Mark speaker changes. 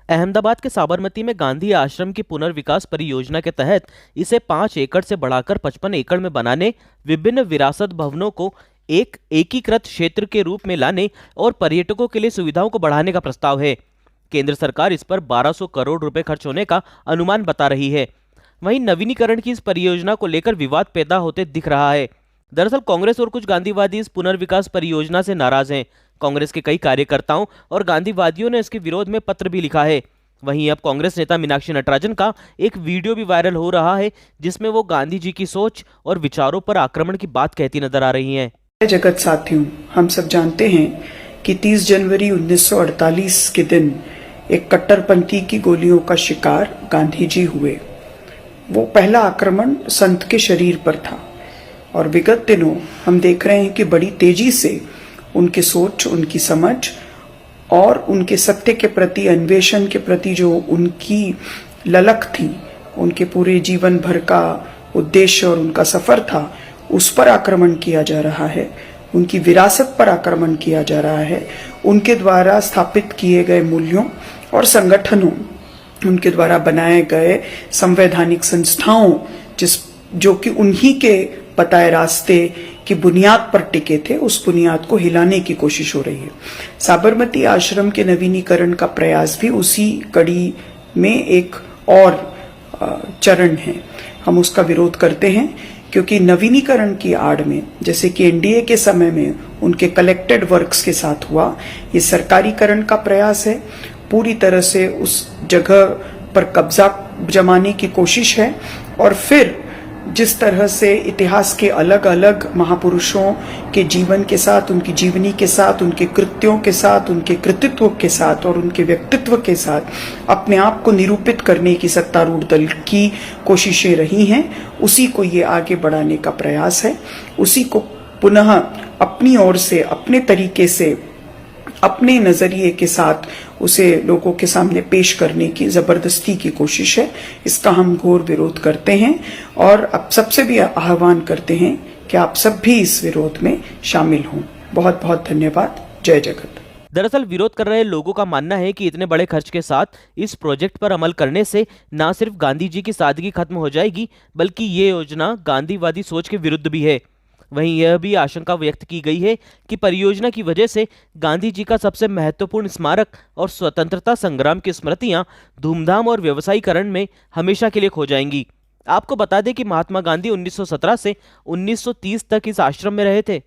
Speaker 1: अहमदाबाद के साबरमती में गांधी आश्रम की पुनर्विकास परियोजना के तहत इसे 5 एकड़ से बढ़ाकर 55 एकड़ में बनाने, विभिन्न विरासत भवनों को एक एकीकृत क्षेत्र के रूप में लाने और पर्यटकों के लिए सुविधाओं को बढ़ाने का प्रस्ताव है। केंद्र सरकार इस पर 1200 करोड़ रुपए खर्च होने का अनुमान बता रही है। वहीं नवीनीकरण की इस परियोजना को लेकर विवाद पैदा होते दिख रहा है। दरअसल कांग्रेस और कुछ गांधीवादी इस पुनर्विकास परियोजना से नाराज हैं। कांग्रेस के कई कार्यकर्ताओं और गांधीवादियों ने इसके विरोध में पत्र भी लिखा है। वहीं अब कांग्रेस नेता मीनाक्षी नटराजन का एक वीडियो भी वायरल हो रहा है, जिसमें वो गांधी जी की सोच और विचारों पर आक्रमण की बात कहती नजर आ रही हैं।
Speaker 2: जगत साथियों, हम सब जानते हैं कि 30 जनवरी 1948 के दिन एक कट्टरपंथी की गोलियों का शिकार गांधी जी हुए। वो पहला आक्रमण संत के शरीर पर था और विगत दिनों हम देख रहे हैं कि बड़ी तेजी से उनकी सोच, उनकी समझ और उनके सत्य के प्रति, अन्वेषण के प्रति जो उनकी ललक थी, उनके पूरे जीवन भर का उद्देश्य और उनका सफर था, उस पर आक्रमण किया जा रहा है। उनकी विरासत पर आक्रमण किया जा रहा है। उनके द्वारा स्थापित किए गए मूल्यों और संगठनों, उनके द्वारा बनाए गए संवैधानिक संस्थाओं जो कि उन्हीं के बताए रास्ते की बुनियाद पर टिके थे, उस बुनियाद को हिलाने की कोशिश हो रही है। साबरमती आश्रम के नवीनीकरण का प्रयास भी उसी कड़ी में एक और चरण है। हम उसका विरोध करते हैं क्योंकि नवीनीकरण की आड़ में, जैसे कि एनडीए के समय में उनके कलेक्टेड वर्क्स के साथ हुआ, ये सरकारीकरण का प्रयास है। पूरी तरह से उस जगह पर कब्जा जमाने की कोशिश है और फिर जिस तरह से इतिहास के अलग अलग महापुरुषों के जीवन के साथ, उनकी जीवनी के साथ, उनके कृत्यों के साथ, उनके कृतित्व के साथ और उनके व्यक्तित्व के साथ अपने आप को निरूपित करने की सत्तारूढ़ दल की कोशिशें रही हैं, उसी को ये आगे बढ़ाने का प्रयास है। उसी को पुनः अपनी ओर से, अपने तरीके से, अपने नजरिए के साथ उसे लोगों के सामने पेश करने की जबरदस्ती की कोशिश है। इसका हम घोर विरोध करते हैं और अब सबसे भी आह्वान करते हैं कि आप सब भी इस विरोध में शामिल हों। बहुत बहुत धन्यवाद। जय जगत।
Speaker 1: दरअसल विरोध कर रहे लोगों का मानना है कि इतने बड़े खर्च के साथ इस प्रोजेक्ट पर अमल करने से न सिर्फ गांधी जी की सादगी खत्म हो जाएगी, बल्कि ये योजना गांधीवादी सोच के विरुद्ध भी है। वहीं यह भी आशंका व्यक्त की गई है कि परियोजना की वजह से गांधी जी का सबसे महत्वपूर्ण स्मारक और स्वतंत्रता संग्राम की स्मृतियां धूमधाम और व्यवसायीकरण में हमेशा के लिए खो जाएंगी। आपको बता दें कि महात्मा गांधी 1917 से 1930 तक इस आश्रम में रहे थे।